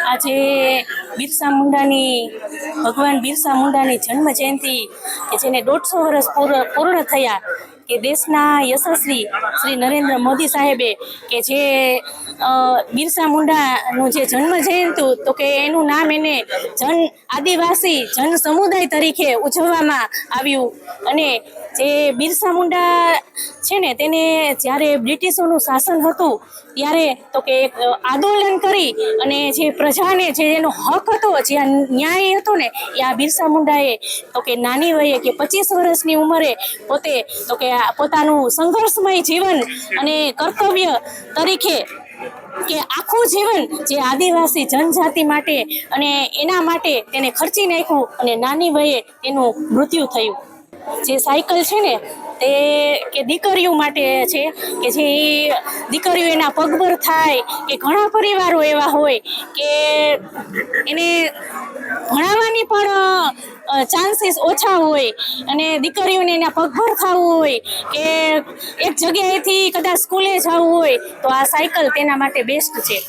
આજે બિરસા મુંડાની ભગવાન બિરસા મુંડાની જન્મ જયંતિ કે જેને 150 વર્ષ પૂર્ણ થયા કે દેશના યશસ્વી શ્રી નરેન્દ્ર મોદી સાહેબે કે જે બિરસા મુંડાનું જે જન્મ જયંતિ તો કે એનું નામ એને આદિવાસી જન સમુદાય તરીકે ઉજવવામાં આવ્યું। અને જે બિરસા મુંડા છે ને તેને જ્યારે બ્રિટિશોનું શાસન હતું ત્યારે તો કે એક આંદોલન કરી અને જે પ્રજાને જે એનો હક હતો, જે ન્યાય હતો ને એ આ બિરસા મુંડાએ તો કે નાની વયે કે 25 વર્ષની ઉંમરે પોતે તો કે પોતાનું સંઘર્ષમય જીવન અને કર્તવ્ય તરીકે કે આખું જીવન જે આદિવાસી જનજાતિ માટે અને એના માટે તેને ખર્ચી નાખ્યું અને નાની વયે તેનું મૃત્યુ થયું। જે સાયકલ છે ને તે કે દીકરીઓ માટે છે કે જે દીકરીઓ એના પગભર થાય કે ઘણા પરિવારો એવા હોય કે એને ભણાવવાની પણ ચાન્સીસ ઓછા હોય અને દીકરીઓને એના પગભર થવું હોય કે એક જગ્યાએથી કદાચ સ્કૂલે જવું હોય તો આ સાયકલ તેના માટે બેસ્ટ છે।